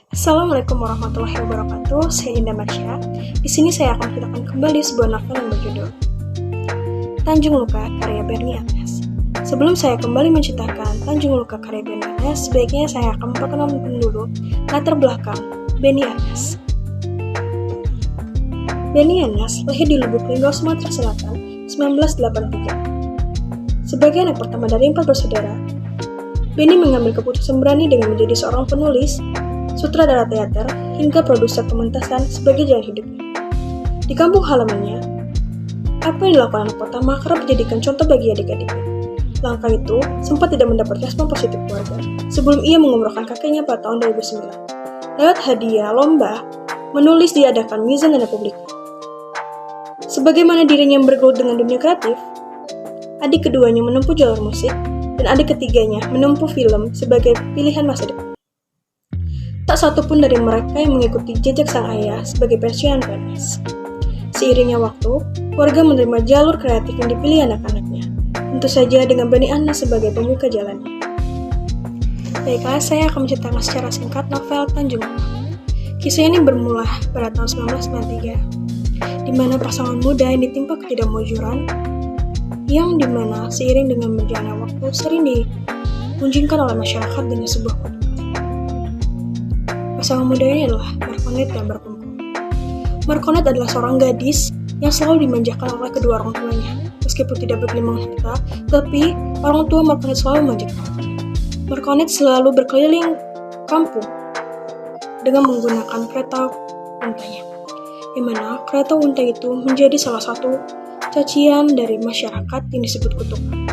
Assalamualaikum warahmatullahi wabarakatuh. Saya Indah Marsha. Di sini saya akan menceritakan kembali sebuah novel yang berjudul Tanjung Luka karya Bernie Agnes. Sebelum saya kembali menceritakan Tanjung Luka karya Bernie Agnes, sebaiknya saya akan memperkenalkan dulu latar belakang Bernie Agnes. Bernie Agnes lahir di Lubuk Linggau, Sumatera Selatan, 1983. Sebagai anak pertama dari 4 bersaudara, Benny mengambil keputusan berani dengan menjadi seorang penulis, sutradara teater, hingga produser pementasan sebagai jalan hidupnya. Di kampung halamannya, apa yang dilakukan anak pertama kerap dijadikan contoh bagi adik-adiknya. Langkah itu sempat tidak mendapat respon positif keluarga sebelum ia mengumrohkan kakeknya pada tahun 2009. Lewat hadiah lomba, menulis diadakan Mizan dan Republika. Sebagaimana dirinya yang bergelut dengan dunia kreatif, adik keduanya menempuh jalur musik, dan adik ketiganya menempuh film sebagai pilihan masa depan. Tak satu pun dari mereka yang mengikuti jejak sang ayah sebagai pensiunan PNS. Seiringnya waktu, keluarga menerima jalur kreatif yang dipilih anak-anaknya, tentu saja dengan Bernie Agnes sebagai pembuka jalannya. Baiklah, saya akan menceritakan secara singkat novel Tanjung Luka. Kisah ini bermula pada tahun 1993, di mana pasangan muda yang ditimpa ketidakmujuran, yang dimana seiring dengan berjalannya waktu sering digunjingkan oleh masyarakat dengan sebuah kutukan. Pasangan muda ini adalah Marconet dan Berkumkum. Marconet adalah seorang gadis yang selalu dimanjakan oleh kedua orang tuanya. Meskipun tidak bergelimang harta, tapi orang tua Marconet selalu memanjakan. Marconet selalu berkeliling kampung dengan menggunakan kereta untanya, di mana kereta unta itu menjadi salah satu cacian dari masyarakat yang disebut kutukan.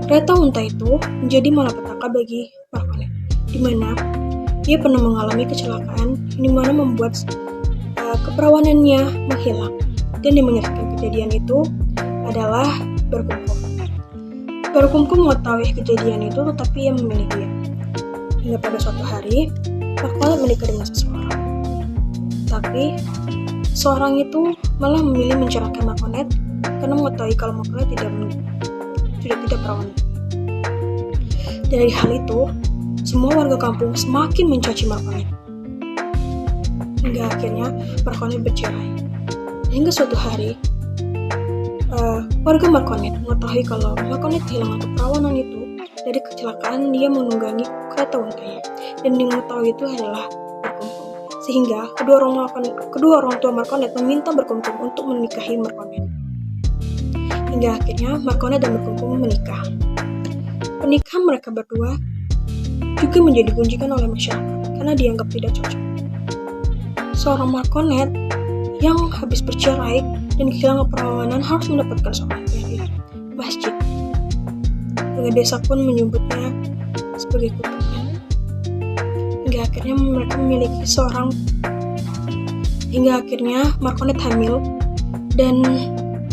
Kereta unta itu menjadi malapetaka bagi Marconet, di mana dia pernah mengalami kecelakaan yang dimana membuat keperawanannya menghilang, dan yang menyebabkan kejadian itu adalah Berkumkum. Berkumkum mengetahui kejadian itu, tetapi ia memilih dia. Hingga pada suatu hari, Marconet menikah dengan seseorang. Tapi seorang itu malah memilih menceraikan Marconet karena mengetahui kalau Marconet sudah tidak perawan. Dari hal itu, semua warga kampung semakin mencaci Marconet. Hingga akhirnya Marconet bercerai. Hingga suatu hari, warga Marconet mengetahui kalau Marconet kehilangan keperawanan itu dari kecelakaan dia menunggangi kereta untanya, dan yang mengetahui itu adalah Berkumkum. Sehingga kedua orang tua Marconet meminta Berkumkum untuk menikahi Marconet. Hingga akhirnya Marconet dan Berkumkum menikah. Pernikahan mereka berdua juga menjadi gunjingan oleh masyarakat karena dianggap tidak cocok. Seorang Marconet yang habis bercerai dan kehilangan perawanan harus mendapatkan seorang pria di masjid. Warga desa pun menyebutnya sebagai kutukan. Hingga akhirnya Marconet hamil, dan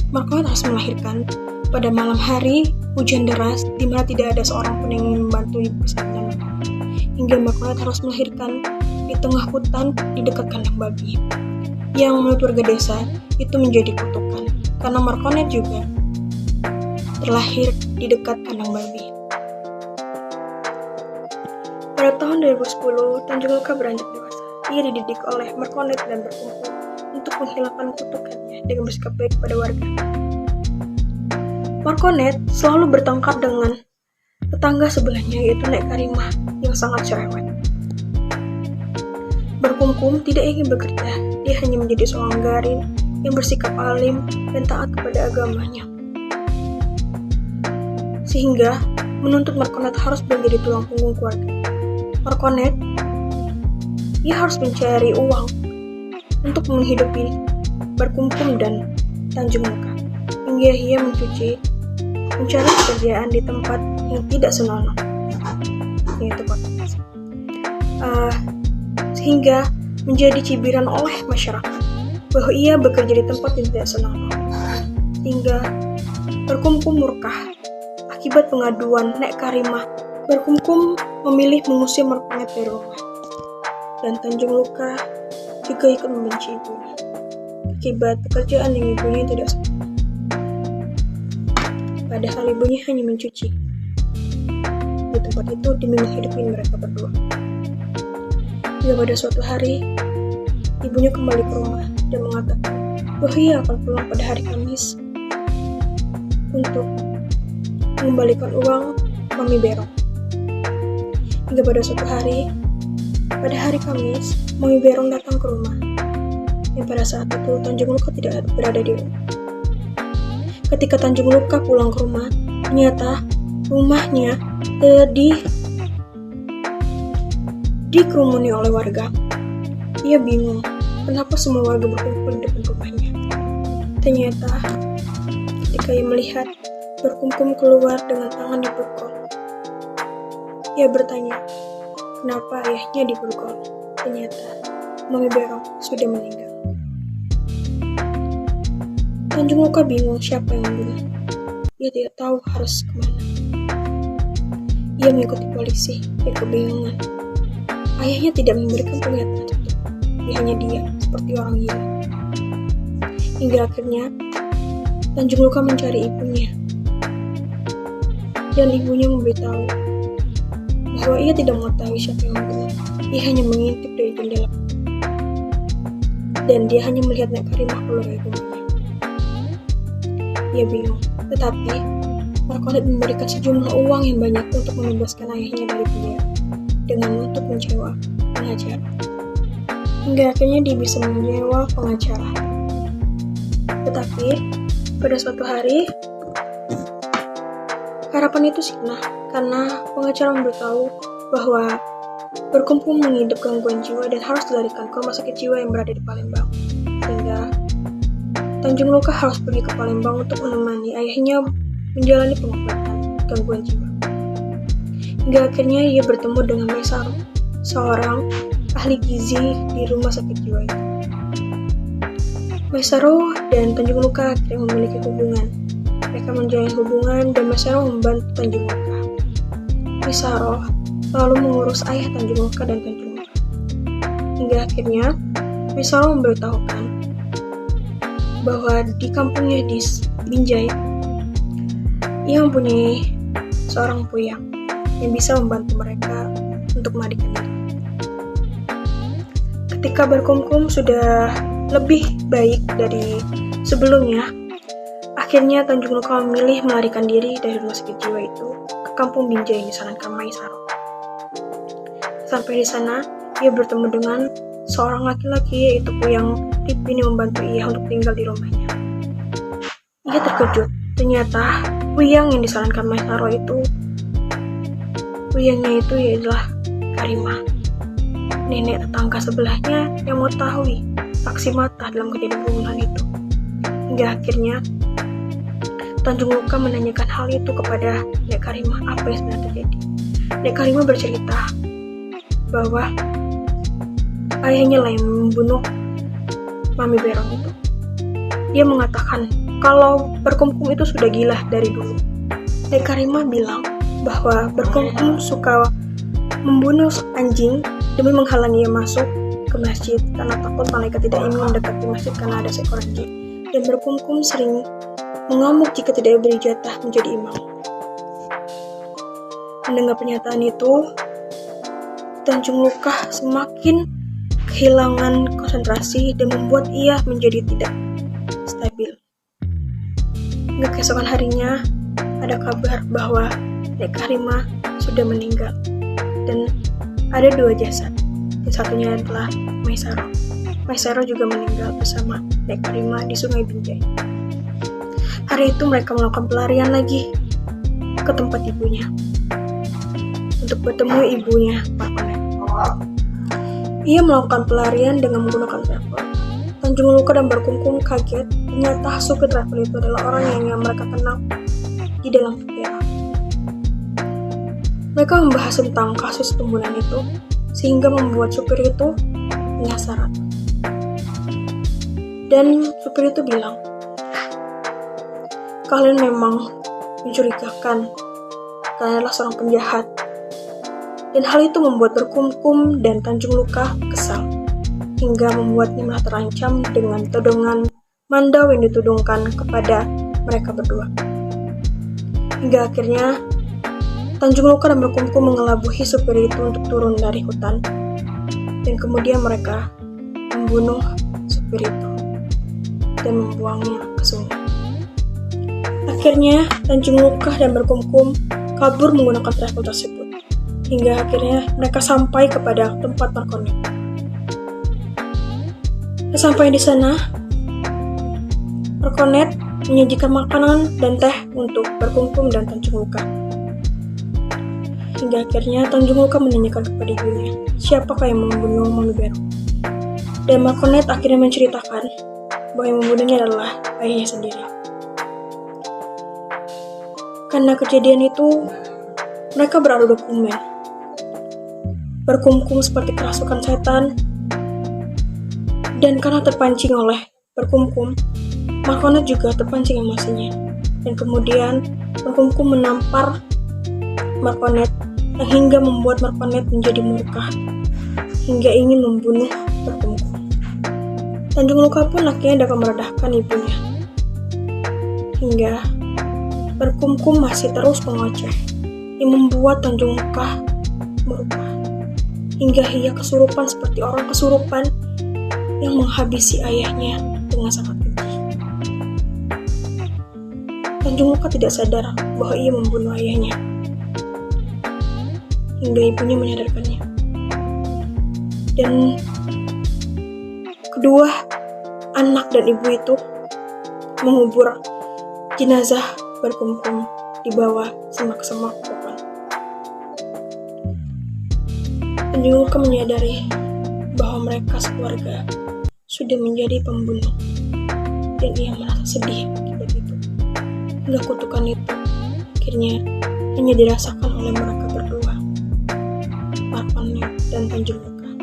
Marconet harus melahirkan pada malam hari hujan deras di mana tidak ada seorang pun yang membantu ibu persalinan. Hingga Marconet harus melahirkan di tengah hutan di dekat kandang babi, yang menurut warga desa itu menjadi kutukan karena Marconet juga terlahir di dekat kandang babi. Pada tahun 2010, Tanjung Luka beranjak dewasa. Ia dididik oleh Marconet dan Berkumkum untuk menghilangkan kutukannya dengan bersikap baik pada warga. Marconet selalu bertengkar dengan tetangga sebelahnya, yaitu Nek Karimah yang sangat cerewet. Berkumkum tidak ingin bekerja, dia hanya menjadi seorang garin yang bersikap alim dan taat kepada agamanya. Sehingga menuntut Marconet harus menjadi tulang punggung keluarga. Marconet, ia harus mencari uang untuk menghidupi Berkumkum dan Tanjung Luka, hingga ia mencari pekerjaan di tempat yang tidak senonoh, yaitu kota desa. Sehingga menjadi cibiran oleh masyarakat bahwa ia bekerja di tempat yang tidak senonoh. Hingga Berkumkum murka akibat pengaduan Nek Karimah. Berkumkum memilih mengusir Marconet dari rumah, dan Tanjung Luka juga ikut membenci ibunya akibat pekerjaan yang ibunya tidak suka. Padahal ibunya hanya mencuci di tempat itu demi menghidupi mereka berdua. Hingga pada suatu hari, ibunya kembali ke rumah dan mengatakan bahwa ia akan pulang pada hari Kamis untuk mengembalikan uang Mami Berong. Hingga pada suatu hari, pada hari Kamis, Mami Berong datang ke rumah. Dan pada saat itu, Tanjung Luka tidak berada di rumah. Ketika Tanjung Luka pulang ke rumah, ternyata rumahnya dikerumuni oleh warga. Ia bingung, kenapa semua warga berkumpul di depan rumahnya. Ternyata, ketika ia melihat berkumpul keluar dengan tangan diborgol, ia bertanya, kenapa ayahnya diborgol? Ternyata, Mami Berong sudah meninggal. Tanjung Luka bingung siapa yang membunuh. Ia tidak tahu harus kemana. Ia mengikuti polisi dan kebingungan. Ayahnya tidak memberikan pernyataan tertutup. Dia hanya diam seperti orang gila. Hingga akhirnya Tanjung Luka mencari ibunya. Dan ibunya memberitahu bahwa ia tidak mengetahui siapa yang membunuh. Ia hanya mengintip dari jendela. Dan dia hanya melihat Nek Karimah keluar dari rumahnya. Ia bingung, tetapi Markondet memberikan sejumlah uang yang banyak untuk membebaskan ayahnya dari penjara dengan untuk menyewa pengacara. Hingga akhirnya dia bisa menyewa pengacara. Tetapi pada suatu hari, harapan itu sirna karena pengacara memberitahu bahwa berkumpul mengidap gangguan jiwa dan harus dilarikan ke rumah sakit jiwa yang berada di Palembang. Sehingga Tanjung Luka harus pergi ke Palembang untuk menemani ayahnya menjalani pengobatan gangguan jiwa. Hingga akhirnya ia bertemu dengan Maisaro, seorang ahli gizi di rumah sakit jiwa itu. Maisaro dan Tanjung Luka akhirnya memiliki hubungan. Mereka menjalin hubungan dan Maisaro membantu Tanjung Luka. Maisaro selalu mengurus ayah Tanjung Luka dan Tanjung Luka. Hingga akhirnya Maisaro memberitahukan bahwa di kampungnya di Binjai, ia mempunyai seorang puyang yang bisa membantu mereka untuk melarikan diri. Ketika berkumkum sudah lebih baik dari sebelumnya, akhirnya Tanjung Luka memilih melarikan diri dari rumah sakit jiwa itu ke kampung Binjai yang disarankan Maisaro. Sampai di sana, ia bertemu dengan seorang laki-laki yaitu Puyang Ripin yang membantu ia untuk tinggal di rumahnya. Ia terkejut, ternyata Puyang yang disarankan Maisaro itu, Puyangnya itu adalah Karimah, nenek tetangga sebelahnya yang mengetahui saksi mata dalam kejadian pembunuhan itu. Hingga akhirnya Tanjung Luka menanyakan hal itu kepada Nek Karimah apa yang sebenarnya terjadi. Nek Karimah bercerita bahwa ayahnya lah yang membunuh Mami Berong itu. Dia mengatakan kalau berkumkum itu sudah gila dari dulu. Nek Karimah bilang bahwa berkumkum suka membunuh anjing demi menghalangi ia masuk ke masjid karena takut malaikat tidak ingin mendekati masjid karena ada seekor anjing. Dan berkumkum sering mengamuk jika tidak diberi jatah menjadi imam. Mendengar pernyataan itu, Tanjung Luka semakin kehilangan konsentrasi dan membuat ia menjadi tidak stabil. Hingga keesokan harinya ada kabar bahwa Nek Karimah sudah meninggal dan ada 2 jasad. Yang satunya adalah Maisaro. Maisaro juga meninggal bersama Nek Karimah di Sungai Binjai. Hari itu mereka melakukan pelarian lagi ke tempat ibunya untuk bertemu ibunya Markondet. Ia melakukan pelarian dengan menggunakan travel. Tanjung Luka dan berkumkum kaget, ternyata supir travel itu adalah orang yang mereka kenal di dalam penjara. Mereka membahas tentang kasus pembunuhan itu, sehingga membuat supir itu penasaran. Dan supir itu bilang, kalian memang mencurigakan, kalian adalah seorang penjahat. Dan hal itu membuat berkumkum dan Tanjung Luka kesal, hingga membuatnya merasa terancam dengan todongan mandau yang ditudungkan kepada mereka berdua. Hingga akhirnya Tanjung Luka dan berkumkum mengelabuhi supir itu untuk turun dari hutan dan kemudian mereka membunuh supir itu dan membuangnya ke sungai. Akhirnya Tanjung Lukah dan Berkumkum kabur menggunakan travel tersebut, hingga akhirnya mereka sampai kepada tempat Markonet. Sesampai di sana, Markonet menyajikan makanan dan teh untuk Berkumkum dan Tanjung Lukah. Hingga akhirnya Tanjung Lukah menanyakan kepada ibunya, siapakah yang membunuh Mami Beru. Dan Markonet akhirnya menceritakan bahwa yang membunuhnya adalah ayahnya sendiri. Karena kejadian itu, mereka beradu dokumen. Berkumkum seperti kerasukan setan, dan karena terpancing oleh Berkumkum, Markonet juga terpancing emosinya. Dan kemudian Berkumkum menampar Markonet yang hingga membuat Markonet menjadi murka, hingga ingin membunuh Berkumkum. Tanjung Lukah pun akhirnya dapat meredahkan ibunya. Hingga Berkumkum masih terus mengoceh, yang membuat Tanjung Lukah murka, hingga ia kesurupan seperti orang kesurupan yang menghabisi ayahnya dengan sangat keji. Tanjung Lukah tidak sadar bahwa ia membunuh ayahnya, hingga ibunya menyadarkannya. Dan kedua anak dan ibu itu mengubur jenazah Berkumkum di bawah semak-semak pohon. Tanjung Lukah menyadari bahwa mereka sekeluarga sudah menjadi pembunuh, dan ia merasa sedih akibat itu. Hingga kutukan itu akhirnya hanya dirasakan oleh mereka berdua, Markonet dan Tanjung Lukah.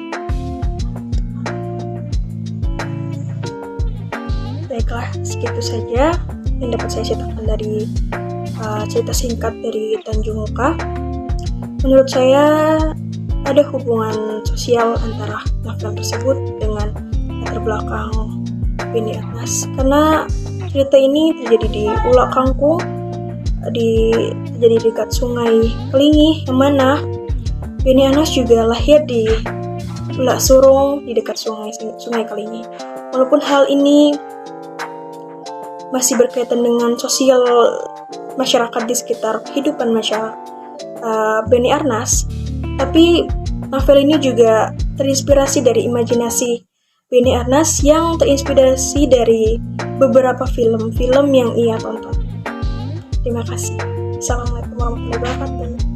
Baiklah, segitu saja yang dapat saya ceritakan dari cerita singkat dari Tanjung Lukah. Menurut saya ada hubungan sosial antara novel tersebut dengan latar belakang Beni Arnas, karena cerita ini terjadi di Ulak Kangkung, terjadi dekat Sungai Kelingi, yang mana Beni Arnas juga lahir di Ulak Surung di dekat Sungai Kelingi. Walaupun hal ini masih berkaitan dengan sosial masyarakat di sekitar kehidupan Beni Arnas, tapi novel ini juga terinspirasi dari imajinasi Beni Arnas yang terinspirasi dari beberapa film-film yang ia tonton. Terima kasih. Assalamualaikum warahmatullahi wabarakatuh.